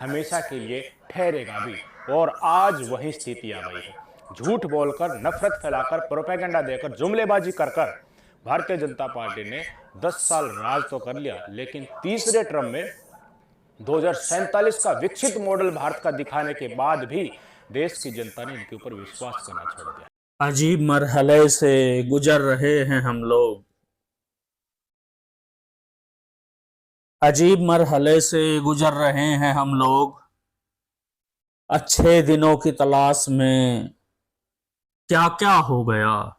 हमेशा के लिए ठहरेगा भी। और आज वही स्थिति आ गई है। झूठ बोलकर, नफरत फैलाकर, प्रोपेगेंडा देकर, जुमलेबाजी कर कर भारतीय जनता पार्टी ने 10 साल राज तो कर लिया, लेकिन तीसरे टर्म में 2047 का विकसित मॉडल भारत का दिखाने के बाद भी देश की जनता ने इनके ऊपर विश्वास करना छोड़ दिया। अजीब मरहले से गुजर रहे हैं हम लोग। अजीब मरहले से गुजर रहे हैं हम लोग। अच्छे दिनों की तलाश में क्या क्या हो गया।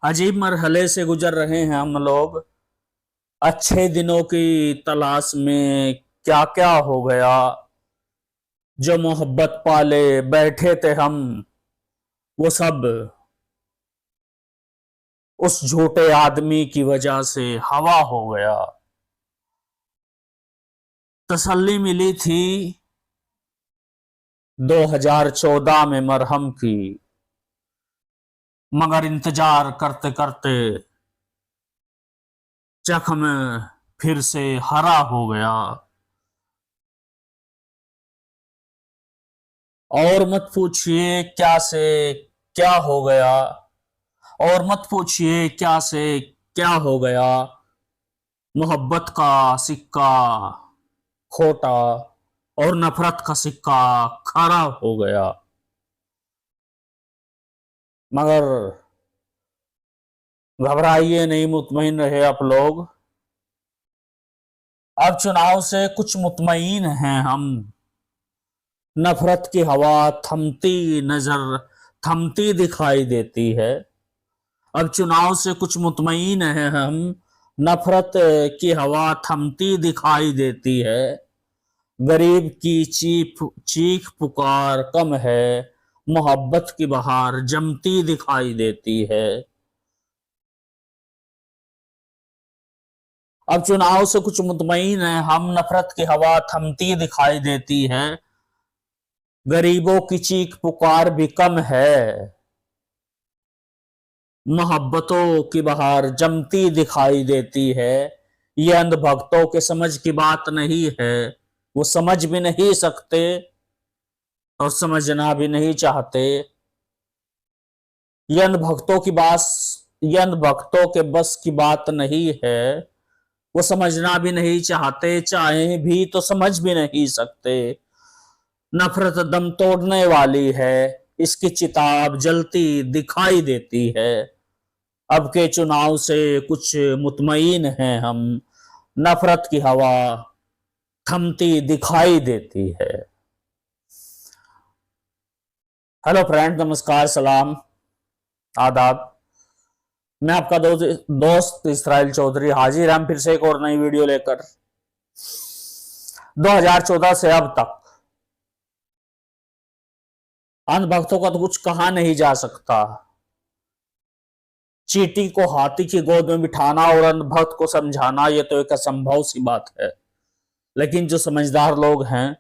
अजीब मरहले से गुजर रहे हैं हम लोग। अच्छे दिनों की तलाश में क्या क्या हो गया। जो मोहब्बत पाले बैठे थे हम, वो सब उस झूठे आदमी की वजह से हवा हो गया। तसल्ली मिली थी 2014 में मरहम की, मगर इंतजार करते करते जख्म फिर से हरा हो गया। और मत पूछिए क्या से क्या हो गया। और मत पूछिए क्या से क्या हो गया। मोहब्बत का सिक्का खोटा और नफरत का सिक्का खरा हो गया। मगर घबराइए नहीं, मुतमईन रहे आप लोग। अब चुनाव से कुछ मुतमईन हैं हम। नफरत की हवा थमती दिखाई देती है। अब चुनाव से कुछ मुतमईन हैं हम। नफरत की हवा थमती दिखाई देती है। गरीब की चीख पुकार कम है। मोहब्बत की बहार जमती दिखाई देती है। अब चुनाव से कुछ मुतमईन हैं हम। नफरत की हवा थमती दिखाई देती है। गरीबों की चीख पुकार भी कम है। मोहब्बतों की बहार जमती दिखाई देती है। ये अंधभक्तों के समझ की बात नहीं है। वो समझ भी नहीं सकते और समझना भी नहीं चाहते। ये अंधभक्तों के बस की बात नहीं है। वो समझना भी नहीं चाहते, चाहे भी तो समझ भी नहीं सकते। नफरत दम तोड़ने वाली है। इसकी चिताब जलती दिखाई देती है। अब के चुनाव से कुछ मुतमईन हैं हम। नफरत की हवा थमती दिखाई देती है। हेलो फ्रेंड, नमस्कार, सलाम, आदाब। मैं आपका दोस्त इसराइल चौधरी हाजिर हम फिर से एक और नई वीडियो लेकर। 2014 से अब तक अंधभक्तों का तो कुछ कहा नहीं जा सकता। चींटी को हाथी की गोद में बिठाना और अंधभक्त को समझाना, यह तो एक असंभव सी बात है। लेकिन जो समझदार लोग हैं,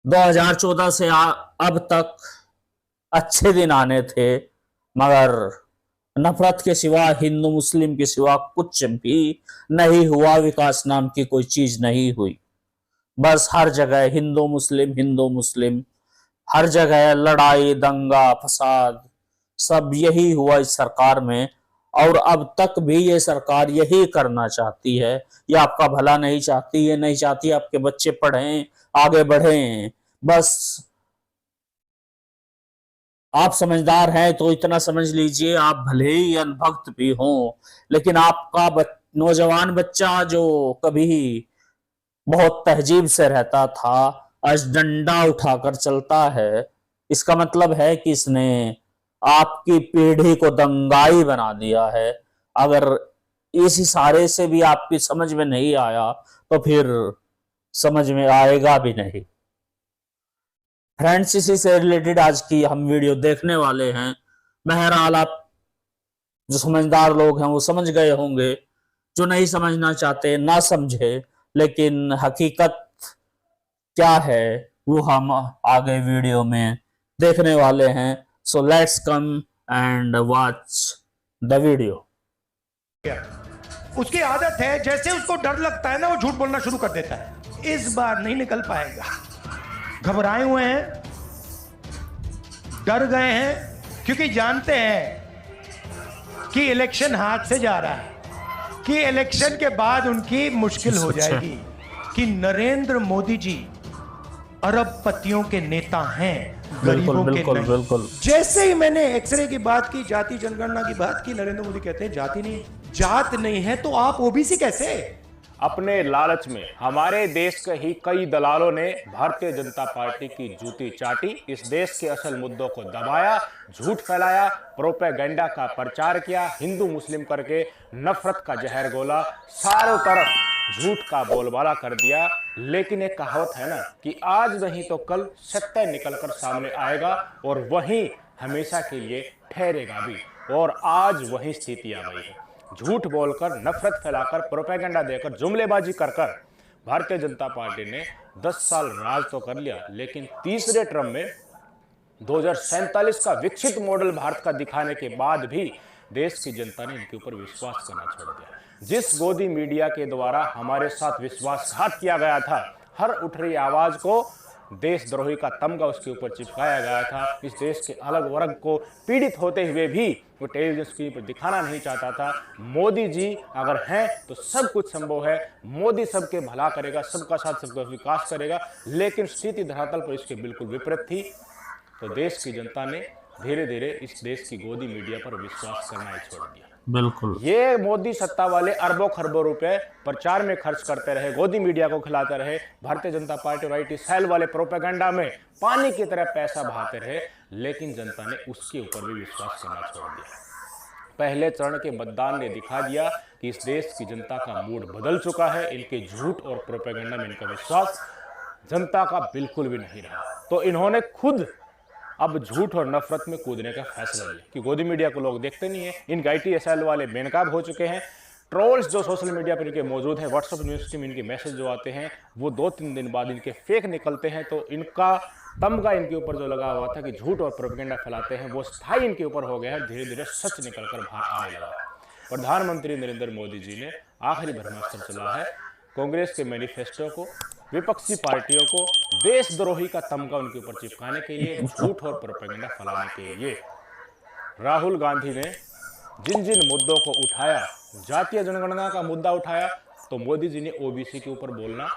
2014 से अब तक अच्छे दिन आने थे, मगर नफरत के सिवा, हिंदू मुस्लिम के सिवा कुछ भी नहीं हुआ। विकास नाम की कोई चीज नहीं हुई। बस हर जगह हिंदू मुस्लिम, हर जगह लड़ाई, दंगा, फसाद, सब यही हुआ इस सरकार में। और अब तक भी ये सरकार यही करना चाहती है। ये आपका भला नहीं चाहती। ये नहीं चाहती आपके बच्चे पढ़ें, आगे बढ़ें। बस आप समझदार हैं तो इतना समझ लीजिए, आप भले ही अनभक्त भी हों, लेकिन आपका नौजवान बच्चा जो कभी बहुत तहजीब से रहता था, आज डंडा उठाकर चलता है। इसका मतलब है कि इसने आपकी पीढ़ी को दंगाई बना दिया है। अगर इस इशारे से भी आपकी समझ में नहीं आया तो फिर समझ में आएगा भी नहीं। फ्रेंड्स, इसी से रिलेटेड आज की हम वीडियो देखने वाले हैं। बहरहाल आप जो समझदार लोग हैं वो समझ गए होंगे। जो नहीं समझना चाहते ना समझे, लेकिन हकीकत क्या है वो हम आगे वीडियो में देखने वाले हैं। So let's come and watch the video. उसकी आदत है, जैसे उसको डर लगता है ना, वो झूठ बोलना शुरू कर देता है। इस बार नहीं निकल पाएगा। घबराए हुए हैं, डर गए हैं, क्योंकि जानते हैं कि इलेक्शन हाथ से जा रहा है, कि इलेक्शन के बाद उनकी मुश्किल हो जाएगी, कि नरेंद्र मोदी जी अरबपतियों के नेता हैं, गरीबों के नहीं। बिल्कुल। जैसे ही मैंने एक्सरे की बात की, जाति जनगणना की बात की, नरेंद्र मोदी कहते हैं जाति नहीं, जात नहीं है तो आप ओबीसी कैसे? अपने लालच में हमारे देश के ही कई दलालों ने भारतीय जनता पार्टी की जूती चाटी, इस देश के असल मुद्दों को दबाया, झूठ फैलाया, प्रोपेगेंडा का प्रचार किया, हिंदू मुस्लिम करके नफरत का जहर घोला, चारों तरफ झूठ का बोलबाला कर दिया। लेकिन एक कहावत है ना कि आज नहीं तो कल सत्य निकलकर सामने आएगा और वही हमेशा के लिए ठहरेगा भी, और आज वही स्थिति आ गई है। झूठ बोलकर, नफरत फैलाकर, प्रोपेगेंडा देकर, जुमलेबाजी कर भारतीय जनता पार्टी ने 10 साल राज तो कर लिया, लेकिन तीसरे टर्म में 2047 का विकसित मॉडल भारत का दिखाने के बाद भी देश की जनता ने इनके ऊपर विश्वास करना छोड़ दिया। जिस गोदी मीडिया के द्वारा हमारे साथ विश्वासघात किया गया था, हर उठ रही आवाज को देशद्रोही का तमगा उसके ऊपर चिपकाया गया था, इस देश के अलग वर्ग को पीड़ित होते हुए भी वो टेलीविजन स्क्रीन पर दिखाना नहीं चाहता था। मोदी जी अगर हैं तो सब कुछ संभव है, मोदी सबके भला करेगा, सबका साथ सबका विकास करेगा, लेकिन स्थिति धरातल पर इसके बिल्कुल विपरीत थी। तो देश की जनता ने धीरे धीरे इस देश की गोदी मीडिया पर विश्वास करना ही छोड़ दिया। बिल्कुल। ये मोदी सत्ता वाले अरबों खरबों रुपए प्रचार में खर्च करते रहे, गोदी मीडिया को खिलाते रहे, भारतीय जनता पार्टी और आईटी सेल वाले प्रोपेगेंडा में पानी की तरह पैसा बहाते रहे, लेकिन जनता ने उसके ऊपर भी विश्वास करना छोड़ दिया। पहले चरण के मतदान ने दिखा दिया कि इस देश की जनता का मूड बदल चुका है, इनके झूठ और प्रोपेगेंडा में इनका विश्वास जनता का बिल्कुल भी नहीं रहा। तो इन्होंने खुद अब झूठ और नफरत में कूदने का फैसला लिया कि गोदी मीडिया को लोग देखते नहीं है, इन आईटीएसएल वाले बेनकाब हो चुके हैं। ट्रोल्स जो सोशल मीडिया पर इनके मौजूद हैं, व्हाट्सएप यूनिवर्सिटी में इनके मैसेज जो आते हैं वो 2-3 दिन बाद इनके फेक निकलते हैं, तो इनका तमगा इनके ऊपर जो लगा हुआ था कि झूठ और प्रोपेगेंडा फैलाते हैं, वो स्थायी इनके ऊपर हो गया है। धीरे धीरे सच निकलकर बाहर आने लगा। प्रधानमंत्री नरेंद्र मोदी जी ने आखिरी ब्रह्मास्त्र चला है, कांग्रेस के मैनिफेस्टो को, विपक्षी पार्टियों को देशद्रोही का तमगा उनके ऊपर चिपकाने के लिए, झूठ और प्रोपेगेंडा फैलाने के लिए। राहुल गांधी ने जिन जिन मुद्दों को उठाया, जातीय जनगणना का मुद्दा उठाया, तो मोदी जी ने ओबीसी के ऊपर बोलना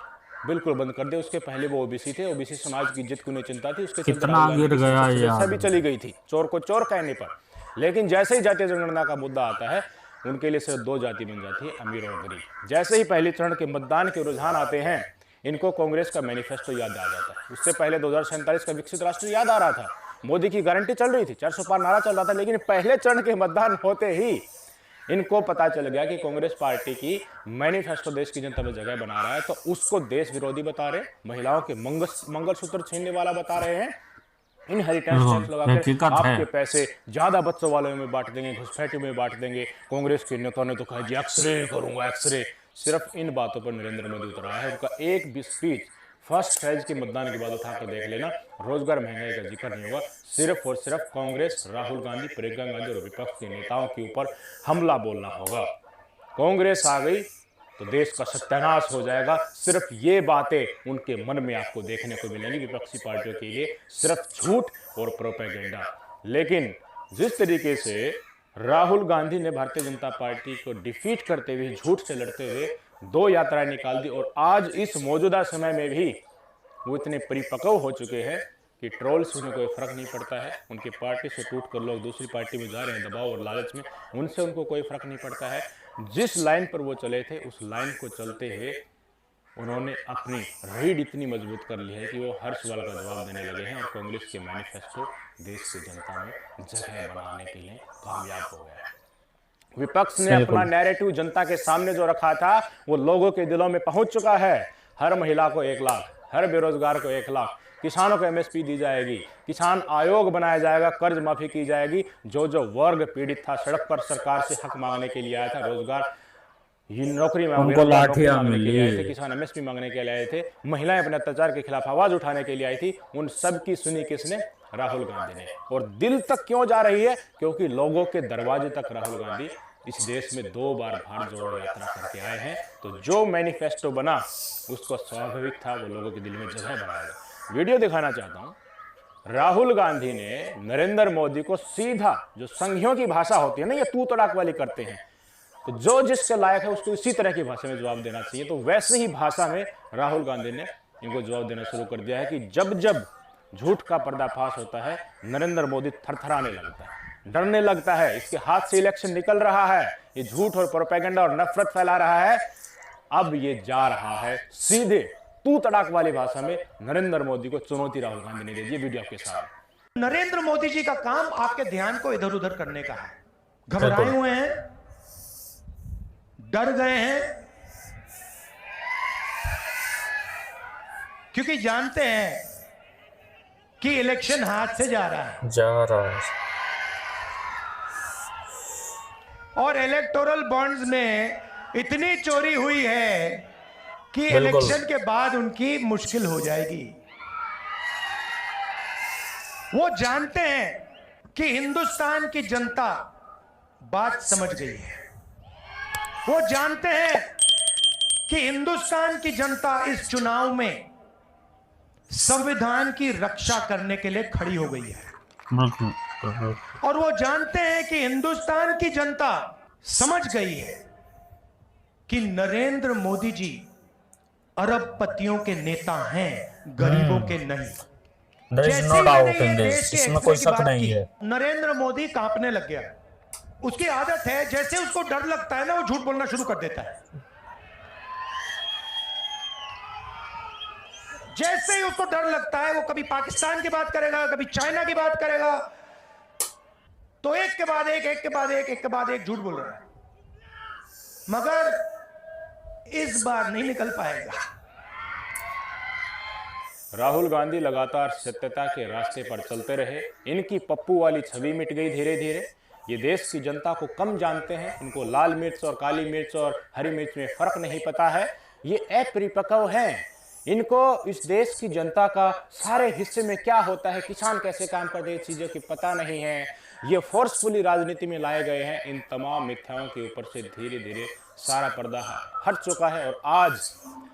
बिल्कुल बंद कर दिया। उसके पहले वो ओबीसी थे, ओबीसी समाज की इज्जत को नहीं चिंता थी, उसके कितना गिर गया यार, भी चली गई थी चोर को चोर कहने पर। लेकिन जैसे ही जातीय जनगणना का मुद्दा आता है, उनके लिए सिर्फ 2 जाति बन जाती है, अमीर और गरीब। जैसे ही पहले चरण के मतदान के रुझान आते हैं, इनको कांग्रेस का मैनिफेस्टो याद आ जाता है। उससे पहले 2047 का विकसित राष्ट्र याद आ रहा था, मोदी की गारंटी चल रही थी, 400 पार नारा चल रहा था। लेकिन पहले चरण के मतदान होते ही इनको पता चल गया कि कांग्रेस पार्टी की मैनिफेस्टो देश की जनता में जगह बना रहा है, तो उसको देश विरोधी बता रहे, महिलाओं के मंगलसूत्र छीनने वाला बता रहे हैं, इनहेरिटेंस टैक्स लगाकर आपके पैसे ज्यादा बच्चों वालों में बांट देंगे, घुसपैठियों में बांट देंगे। कांग्रेस के नेताओं ने तो कहा जी एक्सरे करूंगा एक्सरे। सिर्फ इन बातों पर नरेंद्र मोदी उतरा है। उनका एक भी स्पीच फर्स्ट फेज के मतदान के बाद उठाकर देख लेना, रोजगार महंगाई का जिक्र नहीं होगा। सिर्फ और सिर्फ कांग्रेस, राहुल गांधी, प्रियंका गांधी और विपक्ष के नेताओं के ऊपर हमला बोलना होगा। कांग्रेस आ गई तो देश का सत्यानाश हो जाएगा। सिर्फ ये बातें उनके मन में आपको देखने को मिलेंगी। विपक्षी पार्टियों के लिए सिर्फ झूठ और प्रोपेगेंडा। लेकिन जिस तरीके से राहुल गांधी ने भारतीय जनता पार्टी को डिफीट करते हुए, झूठ से लड़ते हुए 2 यात्राएं निकाल दी, और आज इस मौजूदा समय में भी वो इतने परिपक्व हो चुके हैं कि ट्रोल से उन्हें कोई फर्क नहीं पड़ता है। उनकी पार्टी से टूटकर लोग दूसरी पार्टी में जा रहे हैं दबाव और लालच में, उनसे उनको कोई फर्क नहीं पड़ता है। जिस लाइन पर वो चले थे उस लाइन को चलते हुए उन्होंने अपनी रीढ़ इतनी मजबूत कर ली है कि वो हर सवाल का जवाब देने लगे हैं, और कांग्रेस के मैनिफेस्टो देश की जनता में जगह बनाने के लिए कामयाब हो गया है। विपक्ष ने अपना नैरेटिव जनता के सामने जो रखा था वो लोगों के दिलों में पहुंच चुका है। हर महिला को 1 लाख, हर बेरोजगार को 1 लाख, किसानों को एमएसपी दी जाएगी, किसान आयोग बनाया जाएगा, कर्ज माफी की जाएगी। जो जो वर्ग पीड़ित था, सड़क पर सरकार से हक मांगने के लिए आया था, रोजगार नौकरी उनको लाठियां मिली, किसान एमएसपी मांगने के लिए आए थे, महिलाएं अपने अत्याचार के खिलाफ आवाज उठाने के लिए आई थी, उन सब की सुनी किसने? राहुल गांधी ने। और दिल तक क्यों जा रही है? क्योंकि लोगों के दरवाजे तक राहुल गांधी इस देश में 2 बार भारत जोड़ो यात्रा करके आए हैं, तो जो मैनिफेस्टो बना उसको स्वाभाविक था वो लोगों के दिल में जगह बनाएगा। वीडियो दिखाना चाहता हूं। राहुल गांधी ने नरेंद्र मोदी को सीधा, जो संघियों की भाषा होती है ना, ये तू तड़ाक वाली करते हैं, तो जो जिसके लायक है उसको इसी तरह की भाषा में जवाब देना चाहिए। तो वैसे ही भाषा में राहुल गांधी ने इनको जवाब देना शुरू कर दिया है कि जब जब झूठ का पर्दाफाश होता है नरेंद्र मोदी थरथराने लगता है, डरने लगता है, इसके हाथ से इलेक्शन निकल रहा है, ये झूठ और प्रोपेगेंडा और नफरत फैला रहा है। अब ये जा रहा है सीधे तू तड़ाक वाली भाषा में। नरेंद्र मोदी को चुनौती राहुल गांधी ने दे दी। वीडियो आपके साथ। नरेंद्र मोदी जी का काम आपके ध्यान को इधर उधर करने का है। घबराए हुए हैं, डर गए हैं, क्योंकि जानते हैं कि इलेक्शन हाथ से जा रहा है और इलेक्टोरल बॉन्ड्स में इतनी चोरी हुई है कि इलेक्शन के बाद उनकी मुश्किल हो जाएगी। वो जानते हैं कि हिंदुस्तान की जनता बात समझ गई है। वो जानते हैं कि हिंदुस्तान की जनता इस चुनाव में संविधान की रक्षा करने के लिए खड़ी हो गई है और वो जानते हैं कि हिंदुस्तान की जनता समझ गई है कि नरेंद्र मोदी जी अरबपतियों के नेता हैं, गरीबों के नहीं। जैसे ही मैंने ये देश के इसमें कोई एक्सरे की शक बात नहीं की, है। नरेंद्र मोदी कांपने लग गया। उसकी आदत है, जैसे उसको डर लगता है ना, वो झूठ बोलना शुरू कर देता है। जैसे ही उसको डर लगता है वो कभी पाकिस्तान की बात करेगा, कभी चाइना की बात करेगा, तो एक के बाद एक झूठ बोल रहा है। मगर इस बार नहीं निकल पाएगा। राहुल गांधी लगातार सत्यता के रास्ते पर चलते रहे। इनकी पप्पू वाली छवि मिट गई धीरे धीरे। ये देश की जनता को कम जानते हैं, इनको लाल मिर्च और काली मिर्च और हरी मिर्च में फर्क नहीं पता है। ये अपरिपक्व हैं। इनको इस देश की जनता का सारे हिस्से में क्या होता है, किसान कैसे काम करते हैं, चीजों की पता नहीं है। ये फोर्सफुली राजनीति में लाए गए हैं। इन तमाम मिथ्याओं के ऊपर से धीरे धीरे सारा पर्दा हट चुका है और आज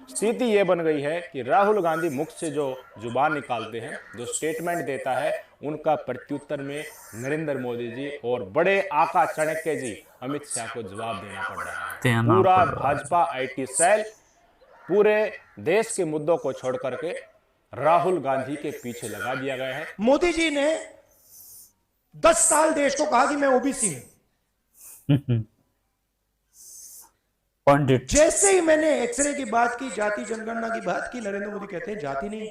स्थिति ये बन गई है कि राहुल गांधी मुख से जो जुबान निकालते हैं, जो स्टेटमेंट देता है, उनका प्रत्युत्तर में नरेंद्र मोदी जी और बड़े आका चाणक्य जी अमित शाह को जवाब देना पड़ रहा है। पूरा भाजपा IT सेल पूरे देश के मुद्दों को छोड़ करके राहुल गांधी के पीछे लगा दिया गया है। मोदी जी ने 10 साल देश को कहा कि मैं ओबीसी हूं। पंडित जैसे ही मैंने एक्सरे की बात की, जाति जनगणना की बात की, नरेंद्र मोदी कहते हैं जाति नहीं।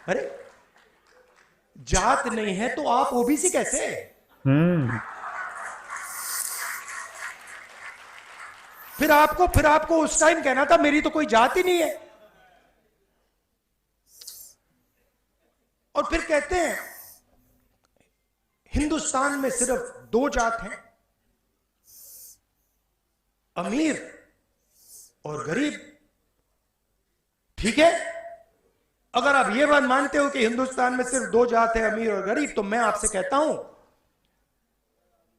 अरे जात नहीं है तो आप ओबीसी कैसे? फिर आपको उस टाइम कहना था मेरी तो कोई जात ही नहीं है। और फिर कहते हैं हिंदुस्तान में सिर्फ 2 जात हैं, अमीर और गरीब। ठीक है, अगर आप ये बात मानते हो कि हिंदुस्तान में सिर्फ 2 जात है, अमीर और गरीब, तो मैं आपसे कहता हूं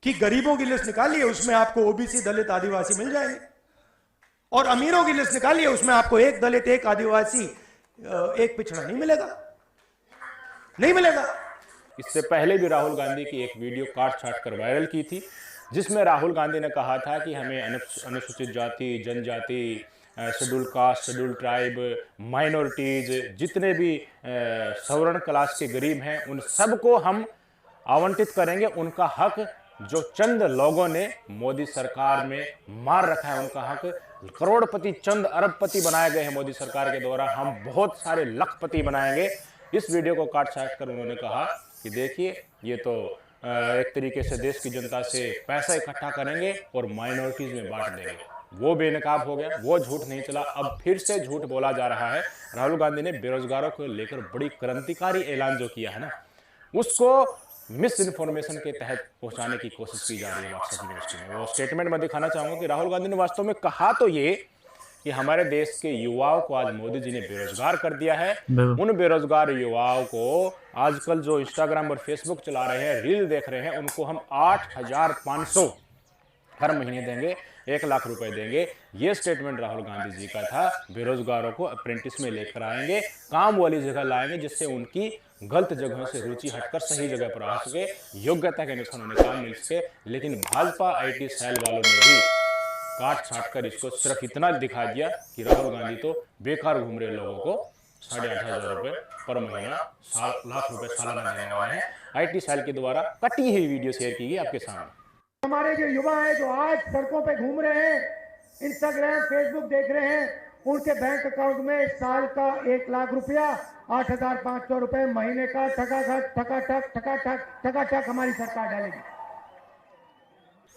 कि गरीबों की लिस्ट निकालिए, उसमें आपको ओबीसी, दलित, आदिवासी मिल जाएंगे। और अमीरों की लिस्ट निकालिए, उसमें आपको एक दलित, एक आदिवासी, एक पिछड़ा नहीं मिलेगा, नहीं मिलेगा। इससे पहले भी राहुल गांधी की एक वीडियो काट छाट कर वायरल की थी, जिसमें राहुल गांधी ने कहा था कि हमें अनुसूचित जाति, जनजाति, schedule caste, schedule tribe, minorities, जितने भी सवर्ण क्लास के गरीब हैं, उन सबको हम आवंटित करेंगे। उनका हक जो चंद लोगों ने मोदी सरकार में मार रखा है, उनका हक, करोड़पति, चंद अरबपति बनाए गए हैं मोदी सरकार के द्वारा, हम बहुत सारे लखपति बनाएंगे। इस वीडियो को काट छाट कर उन्होंने कहा कि देखिए ये तो एक तरीके से देश की जनता से पैसा इकट्ठा करेंगे और माइनॉरिटीज में बांट देंगे। वो बेनकाब हो गया, वो झूठ नहीं चला। अब फिर से झूठ बोला जा रहा है। राहुल गांधी ने बेरोजगारों को लेकर बड़ी क्रांतिकारी ऐलान जो किया है ना, उसको मिस इन्फॉर्मेशन के तहत पहुंचाने की कोशिश की जा रही है व्हाट्सएप यूनिवर्सिटी में। वो स्टेटमेंट में दिखाना चाहूंगा कि राहुल गांधी ने वास्तव में कहा तो ये कि हमारे देश के युवाओं को आज मोदी जी ने बेरोजगार कर दिया है। बिल्कुल। उन बेरोजगार युवाओं को आजकल जो इंस्टाग्राम और फेसबुक चला रहे हैं, रील देख रहे हैं, उनको हम 8,500 हर महीने देंगे, 1 लाख रुपए देंगे। ये स्टेटमेंट राहुल गांधी जी का था। बेरोजगारों को अप्रेंटिस में लेकर आएंगे, काम वाली जगह लाएंगे, जिससे उनकी गलत जगहों से रुचि हटकर सही जगह पर आ सके, योग्यता के अनुसार उन्हें काम मिल सके। लेकिन भाजपा IT सेल वालों ने भी काट छाट कर इसको सिर्फ इतना दिखा दिया कि राहुल गांधी तो बेकार घूम रहे लोगों को 8,500 रुपए पर महीना, 7 लाख रुपए सालाना देने वाले हैं। IT सेल के द्वारा कटी हुई वीडियो शेयर की गई आपके सामने। हमारे जो युवा हैं जो आज सड़कों पे घूम रहे हैं, इंस्टाग्राम फेसबुक देख रहे हैं, उनके बैंक अकाउंट में साल का 1 लाख रुपया, 8,500 रुपए महीने का ठकाठक हमारी सरकार डालेगी।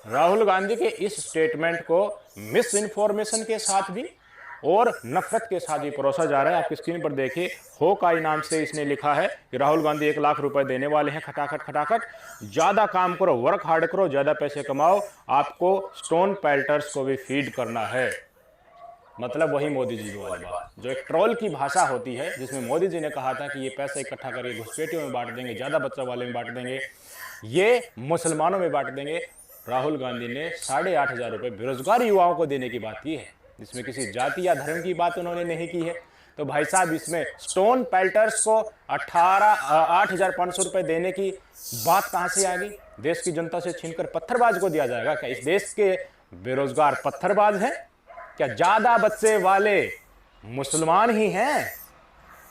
राहुल गांधी के इस स्टेटमेंट को मिस इन्फॉर्मेशन के साथ भी और नफरत के साथ भी परोसा जा रहा है। आपकी स्क्रीन पर देखिए, होकाई नाम से इसने लिखा है कि राहुल गांधी 1 लाख रुपए देने वाले हैं, खटाखट। ज्यादा काम करो, वर्क हार्ड करो, ज्यादा पैसे कमाओ, आपको स्टोन पेल्टर्स को भी फीड करना है। मतलब वही मोदी जी वाली बात, जो एक ट्रोल की भाषा होती है, जिसमें मोदी जी ने कहा था कि ये पैसे इकट्ठा करके घुसपैठियों में बांट देंगे, ज्यादा बच्चा वाले में बांट देंगे, ये मुसलमानों में बांट देंगे। राहुल गांधी ने 8,500 रुपए बेरोजगार युवाओं को देने की बात की है, जिसमें किसी जाति या धर्म की बात उन्होंने नहीं की है। तो भाई साहब, इसमें स्टोन पेल्टर्स को 8,500 रुपए देने की बात कहां से आ गई? देश की जनता से छीनकर पत्थरबाज को दिया जाएगा क्या? इस देश के बेरोजगार पत्थरबाज हैं क्या? ज्यादा बच्चे वाले मुसलमान ही हैं?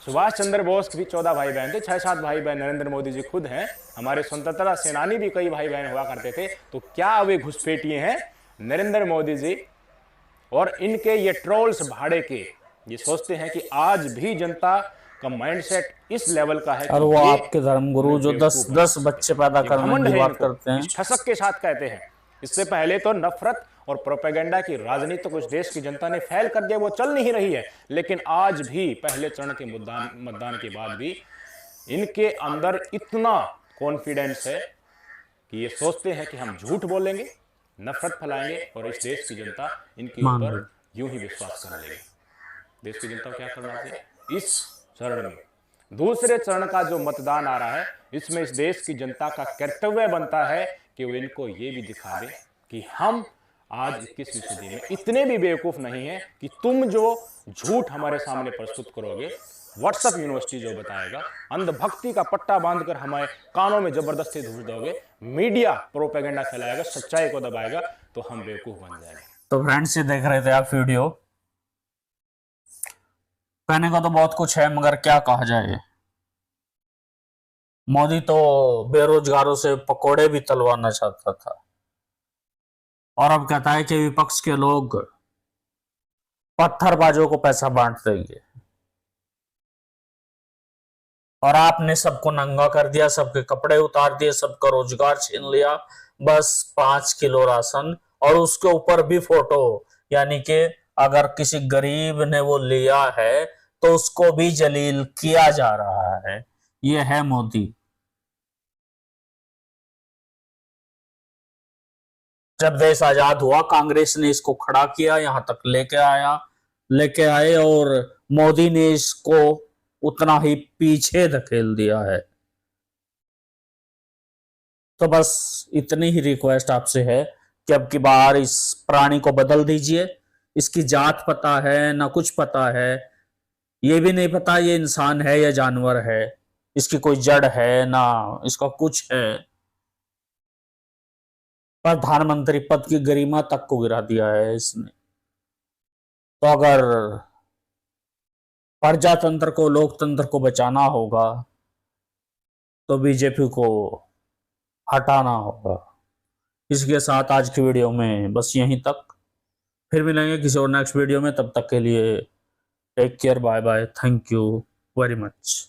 सुभाष चंद्र बोस भी 14 भाई बहन थे, 6-7 भाई बहन नरेंद्र मोदी जी खुद हैं। हमारे स्वतंत्रता सेनानी भी कई भाई बहन हुआ करते थे। तो क्या वे घुसपैठिए हैं? नरेंद्र मोदी जी और इनके ये ट्रोल्स भाड़े के ये सोचते हैं कि आज भी जनता का माइंडसेट इस लेवल का है और वो आपके धर्मगुरु जो 10 बच्चे पैदा करने की बात करते हैं, ठसक के साथ कहते हैं। इससे पहले तो नफरत और प्रोपेगेंडा की राजनीति कुछ देश की जनता ने फैल कर दिया, वो चल नहीं रही है। लेकिन आज भी पहले चरण के मतदान के बाद भी इनके अंदर इतना कॉन्फिडेंस है कि ये सोचते हैं कि हम झूठ बोलेंगे, नफरत फैलाएंगे और इस देश की जनता इनके ऊपर यूं ही विश्वास कर लेगी। देश की जनता को क्या करना चाहिए? इस चरण में, दूसरे चरण का जो मतदान आ रहा है, इसमें इस देश की जनता का कर्तव्य बनता है कि वो इनको ये भी दिखा दे कि हम आज 21वीं सदी में इतने भी बेवकूफ नहीं है कि तुम जो झूठ हमारे सामने प्रस्तुत करोगे, व्हाट्सएप यूनिवर्सिटी जो बताएगा, अंधभक्ति का पट्टा बांधकर हमारे कानों में जबरदस्ती घुस दोगे, मीडिया प्रोपेगेंडा फैलाएगा, सच्चाई को दबाएगा, तो हम बेवकूफ बन जाएंगे। तो फ्रेंड्स, ये देख रहे थे आप वीडियो। कहने का तो बहुत कुछ है, मगर क्या कहा जाए। मोदी तो बेरोजगारों से पकोड़े भी तलवाना चाहता था, और अब कहता है कि विपक्ष के लोग पत्थरबाजों को पैसा बांट देंगे। और आपने सबको नंगा कर दिया, सबके कपड़े उतार दिए, सबका रोजगार छीन लिया। बस 5 किलो राशन, और उसके ऊपर भी फोटो, यानी कि अगर किसी गरीब ने वो लिया है तो उसको भी जलील किया जा रहा है। ये है मोदी। जब देश आजाद हुआ, कांग्रेस ने इसको खड़ा किया, यहां तक लेके आए, और मोदी ने इसको उतना ही पीछे धकेल दिया है। तो बस इतनी ही रिक्वेस्ट आपसे है कि अब की बार इस प्राणी को बदल दीजिए। इसकी जात पता है ना कुछ पता है, ये भी नहीं पता ये इंसान है या जानवर है, इसकी कोई जड़ है ना इसका कुछ है। प्रधानमंत्री पद की गरिमा तक को गिरा दिया है इसने। तो अगर प्रजातंत्र को, लोकतंत्र को बचाना होगा तो बीजेपी को हटाना होगा। इसके साथ आज की वीडियो में बस यहीं तक। फिर मिलेंगे किसी और नेक्स्ट वीडियो में। तब तक के लिए take care, bye bye, thank you very much.